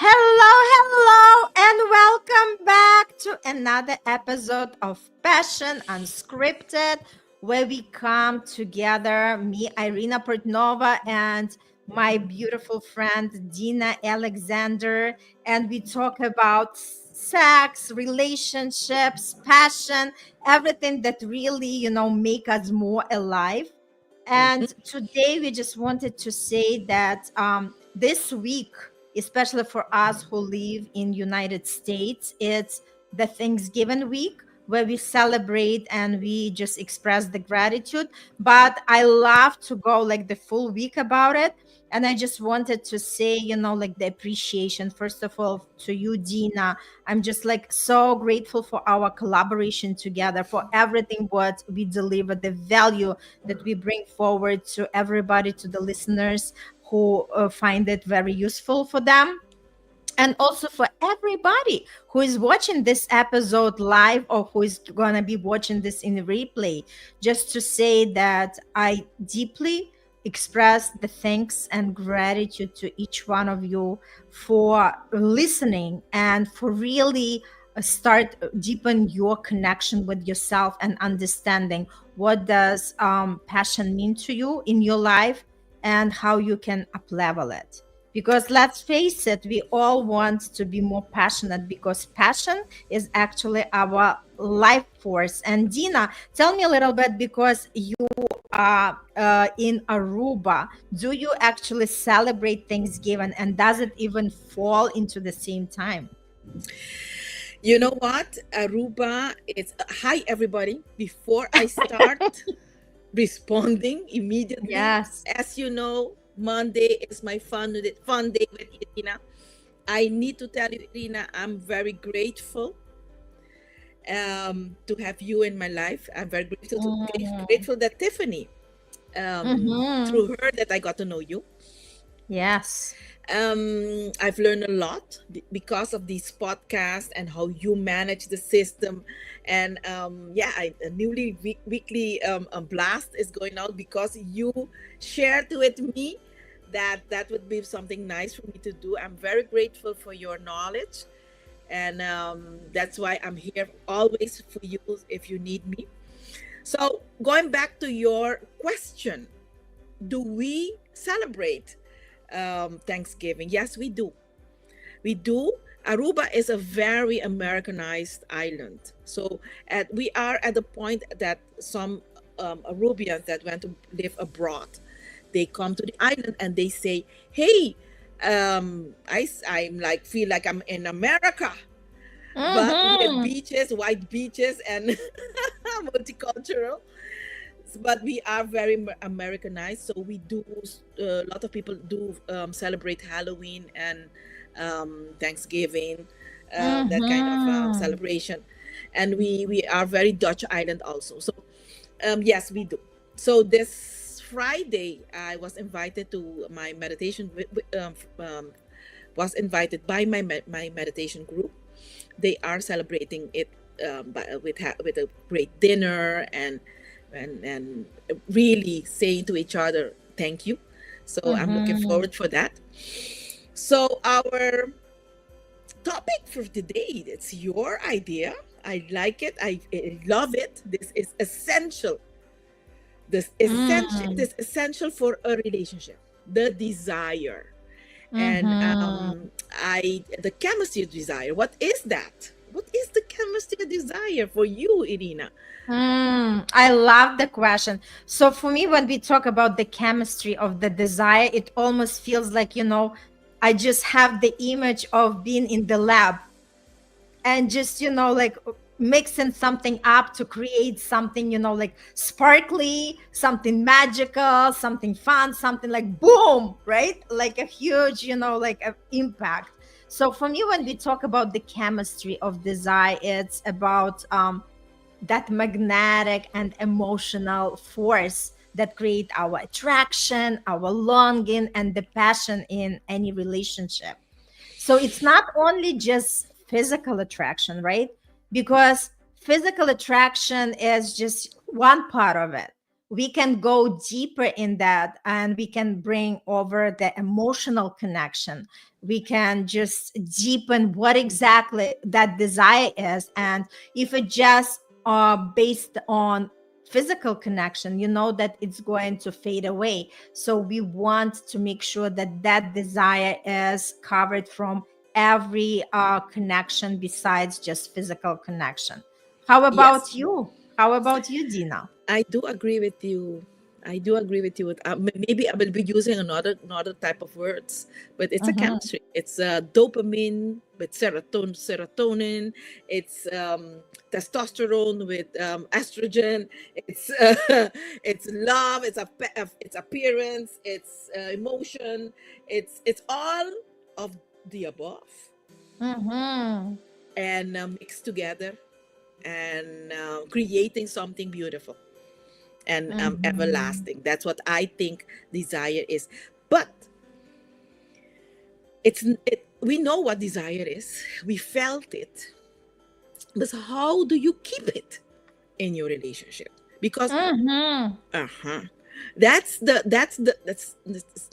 Hello, and welcome back to another episode of Passion Unscripted, where we come together, me, Irina Portnova, and my beautiful friend, Dina Alexander, and we talk about sex, relationships, passion, everything that really, make us more alive. And Mhm. today we just wanted to say that this week, especially for us who live in United States, it's the Thanksgiving week where we celebrate and we just express the gratitude. But I love to go like the full week about it. And I just wanted to say, like the appreciation, first of all, to you, Dina. I'm just like so grateful for our collaboration together, for everything what we deliver, the value that we bring forward to everybody, to the listeners who find it very useful for them. And also for everybody who is watching this episode live or who is going to be watching this in replay, just to say that I deeply express the thanks and gratitude to each one of you for listening and for really start deepen your connection with yourself and understanding what does passion mean to you in your life and how you can up level it, because let's face it, we all want to be more passionate because passion is actually our life force. And Dina, tell me a little bit, because you are in Aruba, do you actually celebrate Thanksgiving, and does it even fall into the same time? You know what? Aruba is hi everybody. Before I start responding immediately, Yes. as you know, Monday is my fun day with Irina. I need to tell you, Irina, I'm very grateful to have you in my life. I'm very Mm. grateful that Tiffany, Mm-hmm. through her, that I got to know you. Yes. I've learned a lot because of these podcasts and how you manage the system. And yeah, a newly weekly blast is going out because you shared with me that would be something nice for me to do. I'm very grateful for your knowledge. And that's why I'm here always for you if you need me. So, going back to your question, do we celebrate Thanksgiving? Yes, we do. We do. Aruba is a very Americanized island. So we are at the point that some Arubians that went to live abroad, they come to the island and they say, "Hey, I'm like feel like I'm in America, but with Mm-hmm. beaches, white beaches, and multicultural." But we are very Americanized, so we do. A lot of people do celebrate Halloween and Thanksgiving, that kind of Mm-hmm. celebration, and we are very Dutch island also. So yes, we do. So this Friday, I was invited to my meditation. Was invited by my meditation group. They are celebrating it with a great dinner and really saying to each other thank you. So I'm looking Mm-hmm. forward for that. So our topic for today, it's your idea. I like it. I love it. This is essential. It Mm-hmm. is essential for a relationship. The desire. And Mm-hmm. I the chemistry of desire. What is that? What is the chemistry of desire for you, Irina? I love the question. So for me, when we talk about the chemistry of the desire, it almost feels like, I just have the image of being in the lab and just, like mixing something up to create something, like sparkly, something magical, something fun, something like boom, right? Like a huge, like a impact. So for me, when we talk about the chemistry of desire, it's about that magnetic and emotional force that create our attraction, our longing, and the passion in any relationship. So it's not only just physical attraction, right? Because physical attraction is just one part of it. we can go deeper in that, and we can bring over the emotional connection. We can just deepen what exactly that desire is. And if it just based on physical connection, you know that it's going to fade away. So we want to make sure that that desire is covered from every connection besides just physical connection. How Yes, about you? How about you, Dina? I do agree with you. I do agree with you. Maybe I will be using another type of words, but it's a Mm-hmm. chemistry. It's dopamine with serotonin. It's testosterone with estrogen. It's it's love. It's appearance. It's emotion. It's all of the above Mm-hmm. and mixed together and creating something beautiful and Mm-hmm. everlasting. That's what I think desire is. But we know what desire is. We felt it. But how do you keep it in your relationship? Because Mm-hmm. uh-huh. That's it's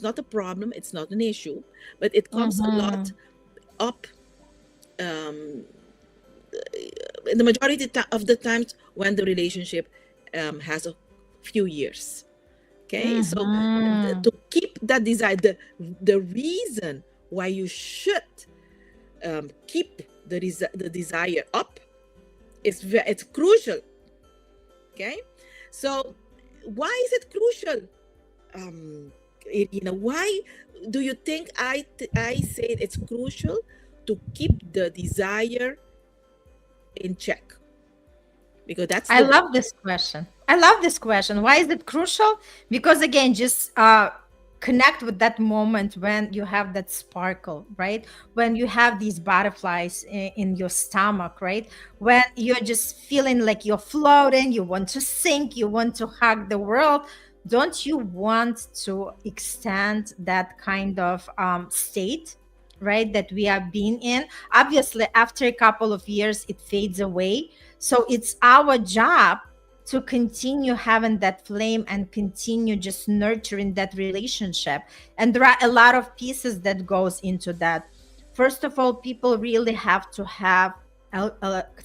not a problem, it's not an issue, but it comes a lot Mm-hmm. up um in the of the times when the relationship has a few years. Okay, so Mm-hmm. to keep that desire, the reason why you should keep the desire up is it's crucial. Okay, so why is it crucial? Um, why do you think I say it's crucial to keep the desire in check? Because that's I the love this question. I love this question. Why is it crucial? Because again, just connect with that moment when you have that sparkle, right? When you have these butterflies in your stomach, right? When you're just feeling like you're floating, you want to sink, you want to hug the world. Don't you want to extend that kind of state, right? That we have been in. Obviously, after a couple of years, it fades away, so it's our job to continue having that flame and continue just nurturing that relationship. And there are a lot of pieces that goes into that. First of all, people really have to have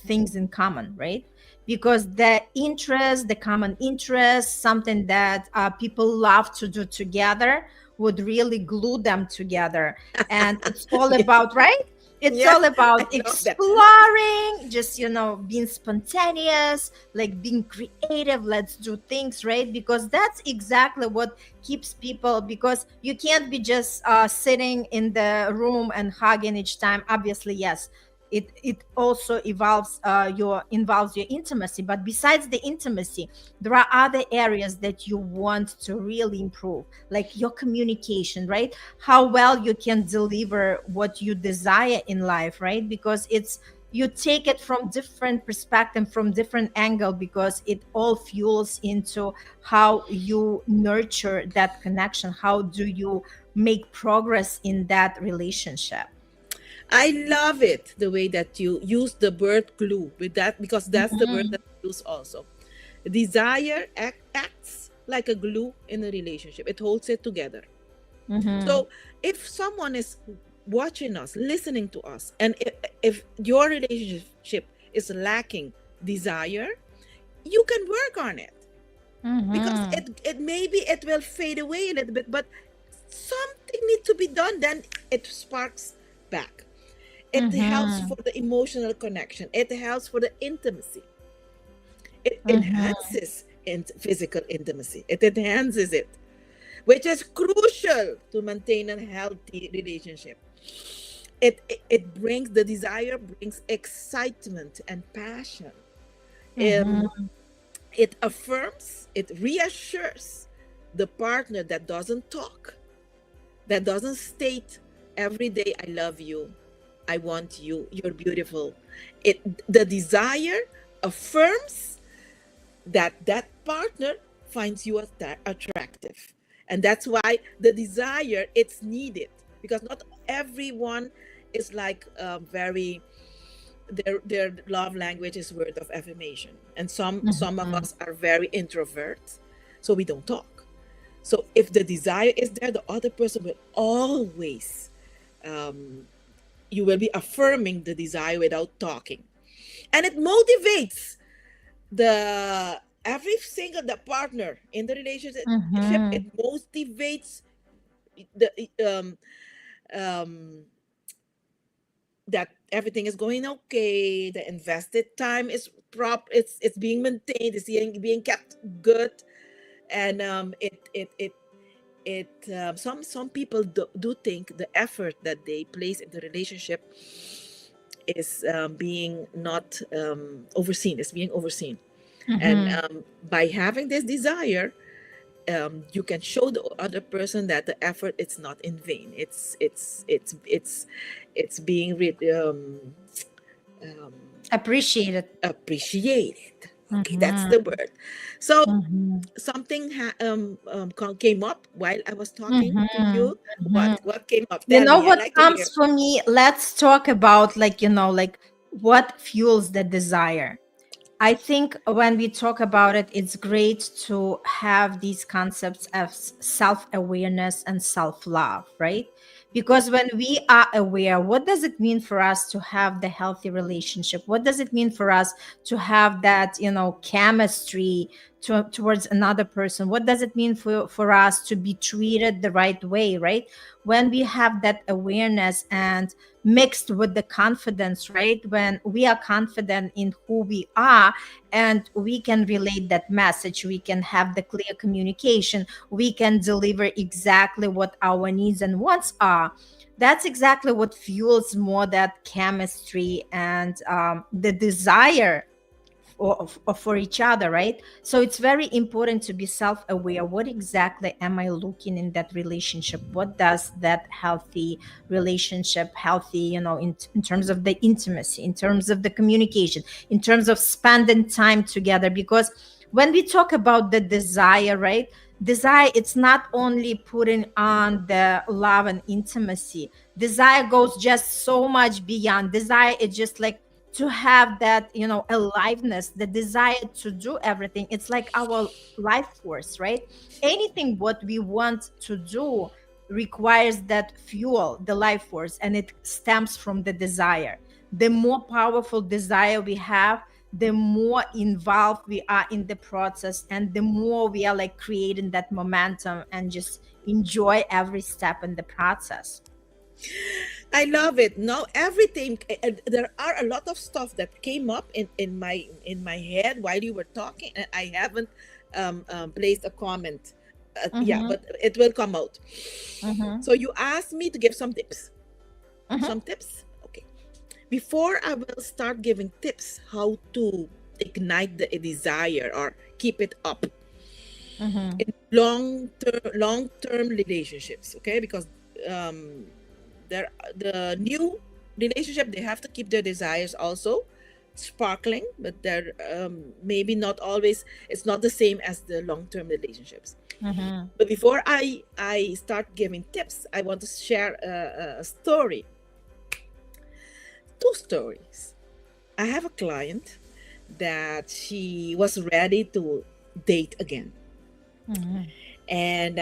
things in common, right? Because the interest, the common interest, something that people love to do together would really glue them together. And it's all yeah, about, right? It's yeah, all I about love that. exploring, just, being spontaneous, like being creative. Let's do things, right? Because that's exactly what keeps people, because you can't be just sitting in the room and hugging each time. Obviously, yes. It also involves your intimacy, but besides the intimacy, there are other areas that you want to really improve, like your communication, right? How well you can deliver what you desire in life, right? Because it's, you take it from different perspective, from different angle, because it all fuels into how you nurture that connection, how do you make progress in that relationship. I love it the way that you use the word glue with that, because that's the word Mhm. that I use also. Desire acts like a glue in a relationship. It holds it together. Mhm. So if someone is watching us, listening to us, and if your relationship is lacking desire, you can work on it, because Mhm. it maybe it will fade away a little bit, but something needs to be done. Then it sparks back. It helps Mhm. for the emotional connection. It helps for the intimacy. It Mhm. enhances physical intimacy. It enhances it, which is crucial to maintain a healthy relationship. It brings the desire, brings excitement and passion. Um, Mhm. it affirms, it reassures the partner that doesn't talk, that doesn't state every day, I love you, I want you, you're beautiful. The desire affirms that that partner finds you attractive. And that's why the desire, it's needed, because not everyone is like very, their love language is word of affirmation, and some of Mhm. us are very introvert. so we don't talk. So if the desire is there, the other person will always, um, you will be affirming the desire without talking. And it motivates the every single the partner in the relationship. Mm-hmm. It motivates the um that everything is going okay, the invested time is it's being maintained, it's being kept good. And some people do think the effort that they place in the relationship is being not overseen, is being overseen. And Mm-hmm. by having this desire, you can show the other person that the effort it's not in vain. It's being um, Appreciate it. appreciated. Okay, that's the Mm-hmm. word. So Mm-hmm. something came up while I was talking to Mm-hmm. you. Mm-hmm. What came up? You Tell know me. I what like to comes hear. for me? Let's talk about, like, like what fuels the desire. I think when we talk about it, it's great to have these concepts of self awareness and self love, right? Because when we are aware, what does it mean for us to have the healthy relationship? What does it mean for us to have that, chemistry towards another person? What does it mean for us to be treated the right way, right? When we have that awareness and mixed with the confidence, right? When we are confident in who we are and we can relate that message, we can have the clear communication, we can deliver exactly what our needs and wants are. That's exactly what fuels more that chemistry and the desire for each other, right? So it's very important to be self-aware. What exactly am I looking in that relationship? What does that healthy relationship, healthy, in terms of the intimacy, in terms of the communication, in terms of spending time together? Because when we talk about the desire, right, desire, it's not only putting on the love and intimacy. Desire goes just so much beyond. Desire is just like to have that, aliveness, the desire to do everything. It's like our life force, right? Anything what we want to do requires that fuel, the life force, and it stems from the desire. The more powerful desire we have, the more involved we are in the process, and the more we are like creating that momentum and just enjoy every step in the process. I love it. Now everything. There are a lot of stuff that came up in my head while you were talking, and I haven't placed a comment. Yeah, Mm-hmm, but it will come out. mm-hmm, So you asked me to give some tips. mm-hmm, Some tips. Okay. Before I will start giving tips how to ignite the desire or keep it up mm-hmm, in long term relationships. Okay, because um, there the new relationship, they have to keep their desires also sparkling, but they're maybe not always, it's not the same as the long term relationships. mm-hmm. But before I start giving tips, I want to share a story. Two stories. I have a client that she was ready to date again, Mhm, and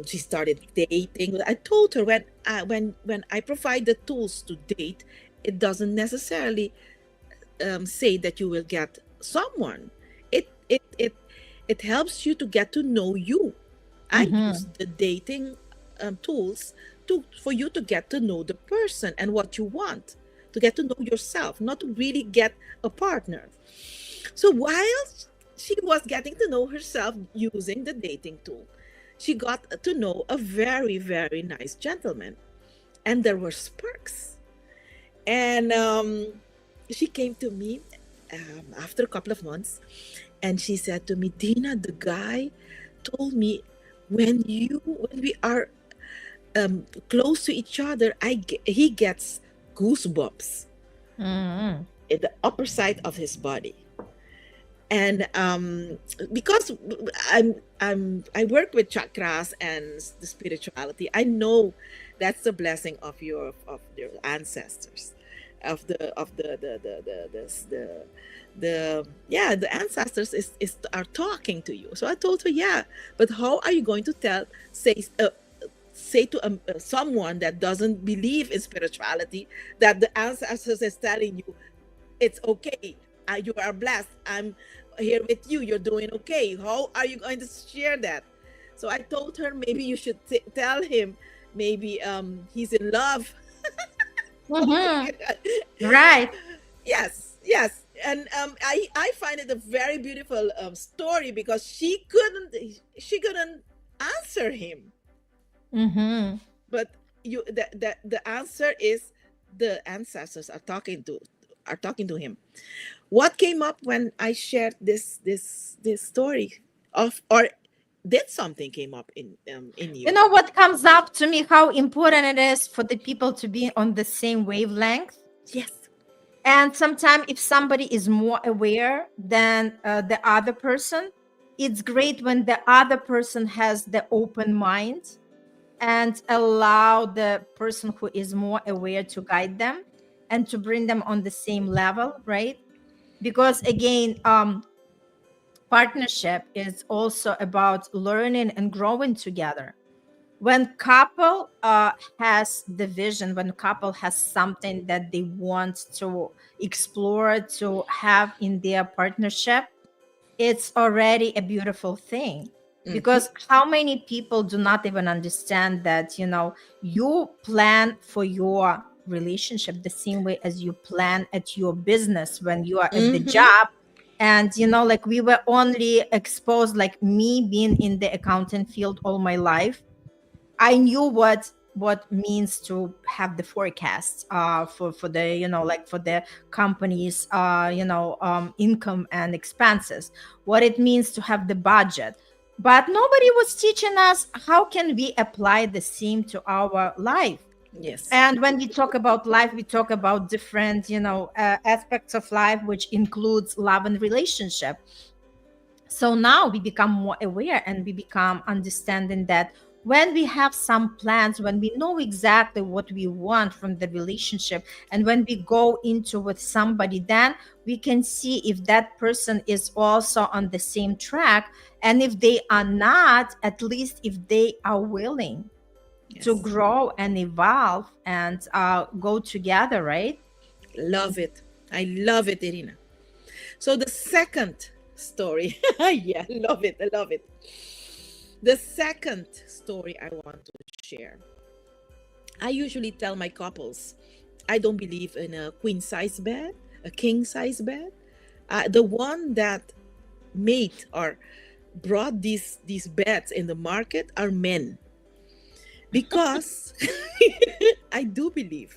she started dating. I told her, when I provide the tools to date, it doesn't necessarily say that you will get someone. It helps you to get to know you. I use mhm, the dating tools to for you to get to know the person and what you want, to get to know yourself, not to really get a partner. So while she was getting to know herself using the dating tool, she got to know a very, very nice gentleman. And there were sparks. And she came to me after a couple of months, and she said to me, Dina, the guy told me, when we are close to each other, he gets goosebumps mhm, in the upper side of his body. And because I work with chakras and the spirituality, I know that's the blessing of your ancestors. the ancestors is are talking to you. So I told her, yeah, but how are you going to say to someone that doesn't believe in spirituality that the ancestors is telling you it's okay, you are blessed, I'm here with you, you're doing okay? How are you going to share that? So I told her, maybe you should tell him, maybe he's in love. Mm-hmm. Right. Yes, yes. And I find it a very beautiful story, because she couldn't answer him. Mm-hmm. But the answer is, the ancestors are talking to him. What came up when I shared this story of, or did something came up in You you? know what comes up to me? How important it is for the people to be on the same wavelength. Yes. And sometimes, if somebody is more aware than the other person, it's great when the other person has the open mind and allow the person who is more aware to guide them and to bring them on the same level, right? Because again, partnership is also about learning and growing together. When couple has the vision, when couple has something that they want to explore, to have in their partnership, it's already a beautiful thing. Mm-hmm. Because how many people do not even understand that, you plan for your relationship the same way as you plan at your business when you are at the Mm-hmm. job. And like we were only exposed, like me being in the accounting field all my life, I knew what means to have the forecast for the like for the company's income and expenses, what it means to have the budget. But nobody was teaching us how can we apply the same to our life. Yes. And when we talk about life, we talk about different aspects of life, which includes love and relationship. So now we become more aware and we become understanding that when we have some plans, when we know exactly what we want from the relationship, and when we go into with somebody, then we can see if that person is also on the same track. And if they are not, at least if they are willing to Yes. grow and evolve and go together, right? Love it. I love it, Irina. So the second story, yeah, love it. I love it. The second story I want to share. I usually tell my couples, I don't believe in a queen size bed, a king size bed. The one that made or brought these beds in the market are men, because I do believe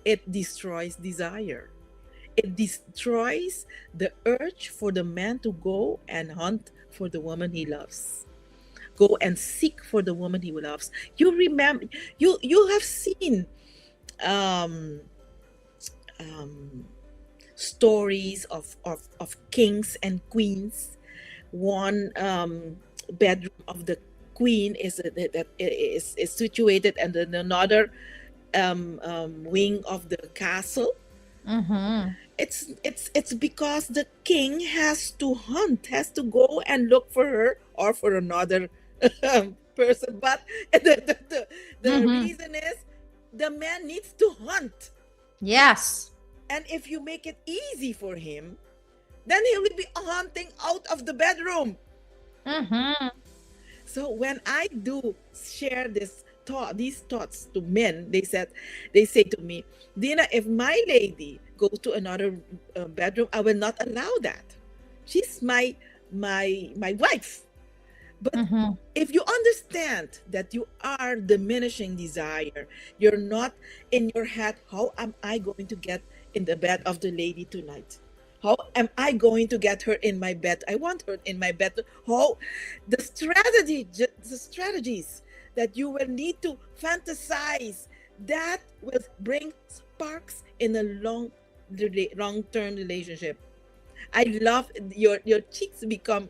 it destroys desire. It destroys the urge for the man to go and hunt for the woman he loves, go and seek for the woman he loves. You remember, you have seen um, um, stories of kings and queens. One bedroom of the queen is situated, and then another wing of the castle. Mm-hmm. It's because the king has to hunt, has to go and look for her or for another person. But the Mm-hmm. reason is, the man needs to hunt. Yes. And if you make it easy for him, then he will be hunting out of the bedroom. Mm-hmm. So when I do share these thoughts to men, they say to me, Dina, if my lady goes to another bedroom, I will not allow that. She's my wife. But Mm-hmm. if you understand that you are diminishing desire, you're not in your head, how am I going to get in the bed of the lady tonight? How am I going to get her in my bed? I want her in my bed. How the strategies that you will need to fantasize, that will bring sparks in a long-term relationship. I love your cheeks become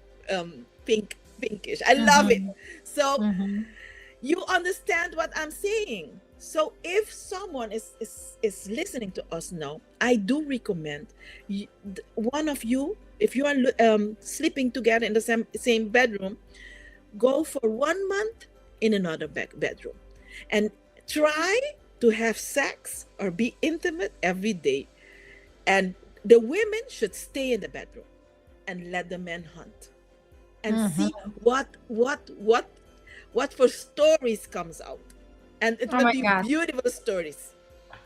pinkish. I love it. Mm-hmm. So Mm-hmm. you understand what I'm saying. So if someone is listening to us now, I do recommend one of you, if you are sleeping together in the same bedroom, go for 1 month in another bedroom, and try to have sex or be intimate every day. And the women should stay in the bedroom and let the men hunt, and see Mhm. what for stories comes out, and it Oh will my be God. beautiful stories.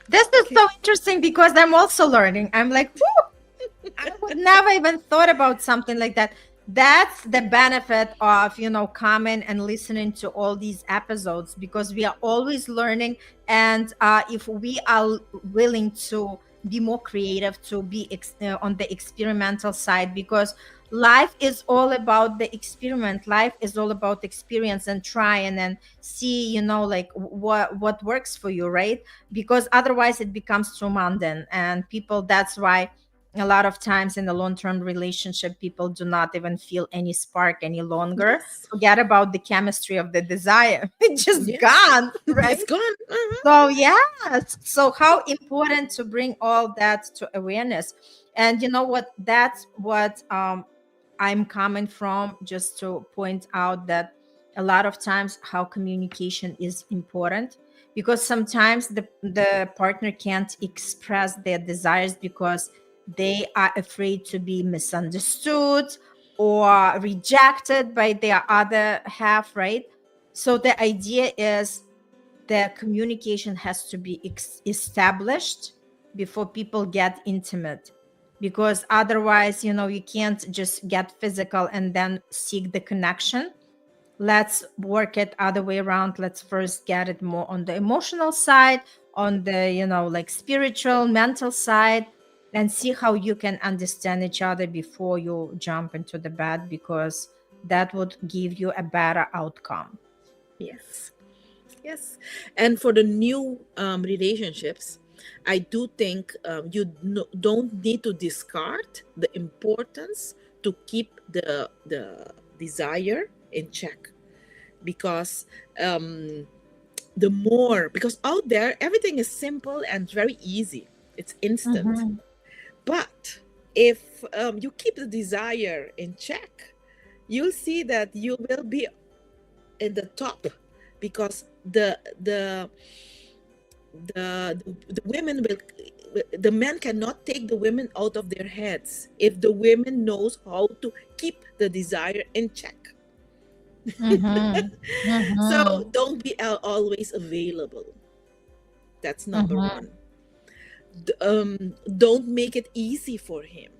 This is Okay. so interesting because I'm also learning. I'm like, whoo, I would never even thought about something like that. That's the benefit of, coming and listening to all these episodes, because we are always learning. And if we are willing to be more creative, to be on the experimental side, because life is all about the experiment. Life is all about experience and try and then see, like what works for you, right? Because otherwise it becomes too mundane, and people, that's why a lot of times in a long-term relationship people do not even feel any spark any longer. Yes. Forget about the chemistry of the desire. It's just Yes. gone, It's right? gone. So yes, so how important to bring all that to awareness. And you know what, that's what I'm coming from, just to point out that a lot of times how communication is important, because sometimes the partner can't express their desires because they are afraid to be misunderstood or rejected by their other half, right? So the idea is the communication has to be established before people get intimate, because otherwise, you can't just get physical and then seek the connection. Let's work it other way around. Let's first get it more on the emotional side, on the, like spiritual mental side, and see how you can understand each other before you jump into the bed, because that would give you a better outcome. Yes. Yes. And for the new relationships, I do think you don't need to discard the importance to keep the desire in check, because um, the more, because out there everything is simple and very easy, it's instant. Mhm. But if you keep the desire in check, you'll see that you will be in the top, because the women will, the men cannot take the women out of their heads if the women knows how to keep the desire in check. Mhm. So Mhm. don't be always available. That's number Mhm. one. Don't make it easy for him.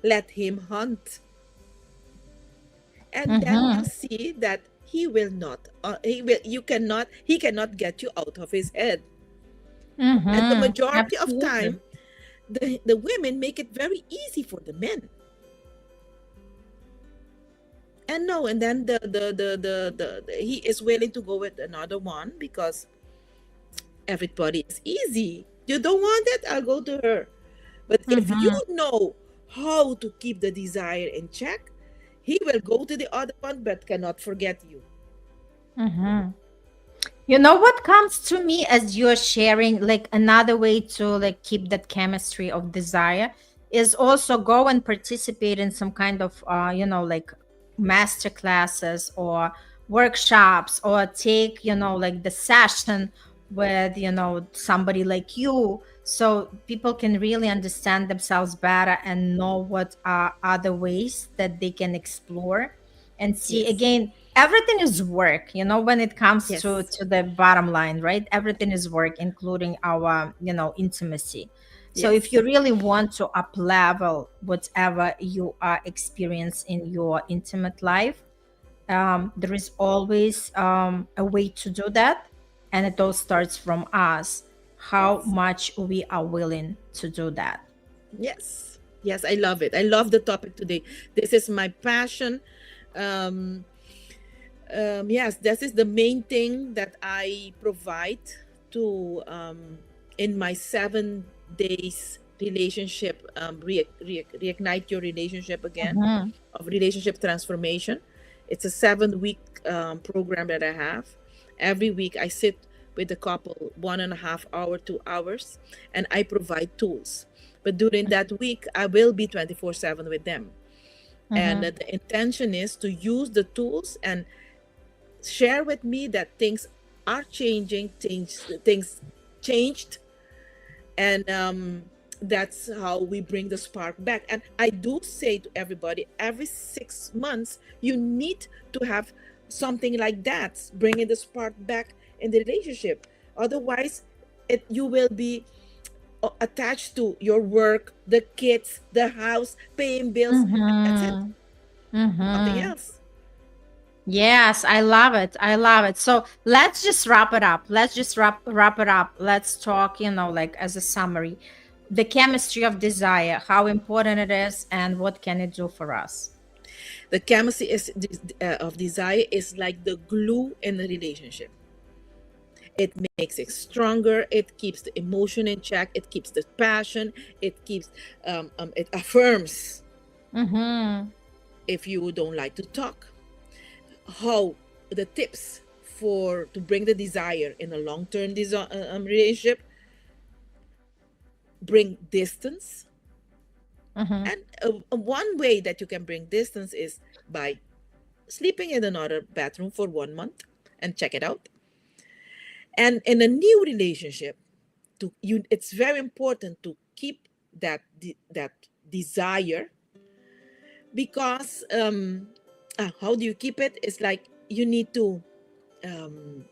Let him hunt, and then you'll Mhm. see that he will not. He cannot get you out of his head. And the Mhm. majority of Absolutely. time, the women make it very easy for the men. And no, and then he is willing to go with another one because everybody is easy. You don't want it, I'll go to her. But if you Mhm. know how to keep the desire in check, he will go to the other one but cannot forget you. Mhm. You know what comes to me as you're sharing, like another way to like keep that chemistry of desire is also go and participate in some kind of like master classes or workshops, or take, like the session with, somebody like you, so people can really understand themselves better and know what are other ways that they can explore and see. Yes. Again, everything is work, when it comes to Yes. the bottom line, right? Everything is work, including our, intimacy. So if Yes. you really want to up level whatever you are experiencing in your intimate life, there is always a way to do that, and it all starts from us, how Yes. much we are willing to do that. Yes. Yes, I love it. I love the topic today. This is my passion. Um, yes, this is the main thing that I provide to in my 7 days relationship, reignite your relationship again, Mhm. of relationship transformation. It's a 7 week program that I have. Every week I sit with the couple 1.5 hour, 2 hours, and I provide tools. But during that week, I will be 24/7 with them. And Mm-hmm. the intention is to use the tools and share with me that things are changing, things changed, and that's how we bring the spark back. And I do say to everybody, every 6 months you need to have something like that, bringing the spark back in the relationship. Otherwise, you will be attached to your work, the kids, the house, paying bills, and that's it. Mm-hmm. Nothing Mm-hmm. else. Yes, I love it. I love it. So let's just wrap it up. Let's just wrap it up. Let's talk, like as a summary. The chemistry of desire, how important it is, and what can it do for us? The chemistry of desire is like the glue in the relationship. It makes it stronger. It keeps the emotion in check. It keeps the passion. It keeps, it affirms. Mm-hmm. If you don't like to talk, how the tips for to bring the desire in a long-term relationship: bring distance. Mm-hmm. And one way that you can bring distance is by sleeping in another bathroom for 1 month and check it out. And in a new relationship, it's very important to keep that desire, because how do you keep it? It's like you need to um,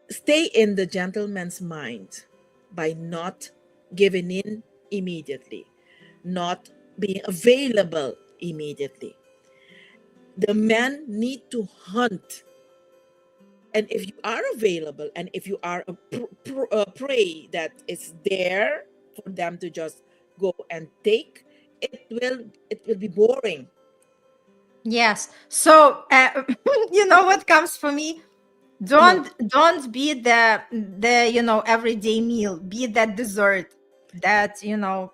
stay in the gentleman's mind by not giving in immediately, not being available immediately. The men need to hunt. And if you are available, and if you are a prey that is there for them to just go and take, it will be boring. Yes. So, you know what comes for me? No. Don't be the everyday meal. Be that dessert that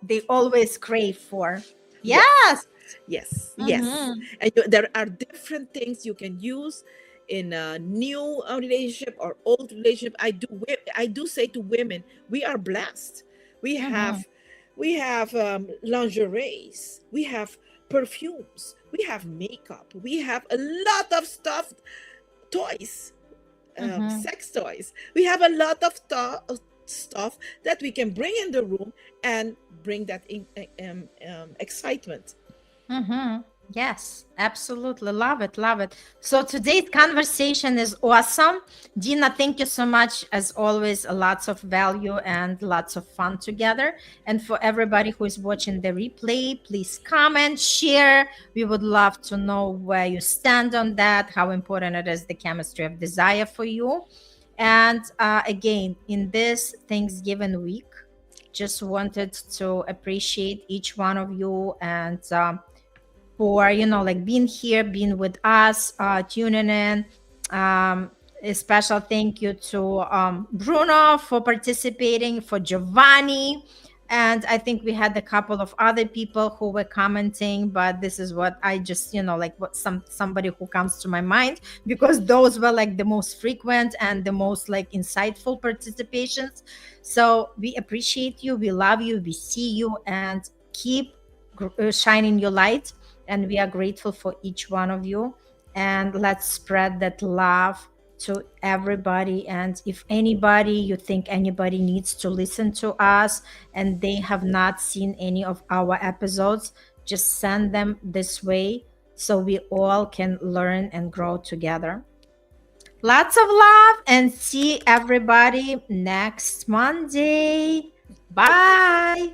they always crave for. Yes, Yes. yes, yes. Mm-hmm. And there are different things you can use in a new relationship or old relationship. I do say to women, we are blessed. We Mm-hmm. have we have lingeries, we have perfumes, we have makeup, we have a lot of stuff, toys, Mm-hmm. sex toys. We have a lot of stuff that we can bring in the room and bring that excitement. Mm-hmm. Yes, absolutely. Love it. Love it. So today's conversation is awesome. Dina, thank you so much. As always, lots of value and lots of fun together. And for everybody who is watching the replay, please comment, share. We would love to know where you stand on that, how important it is, the chemistry of desire for you. And again, in this Thanksgiving week, just wanted to appreciate each one of you and for like being here, being with us, tuning in. um a special thank you to Bruno for participating, for Giovanni, and I think we had a couple of other people who were commenting, but this is what I just like what somebody who comes to my mind, because those were like the most frequent and the most like insightful participations. So we appreciate you, we love you, we see you, and keep shining your light, and we are grateful for each one of you. And let's spread that love to everybody. And if anybody, you think anybody needs to listen to us and they have not seen any of our episodes, just send them this way so we all can learn and grow together. Lots of love, and see everybody next Monday. Okay. Bye.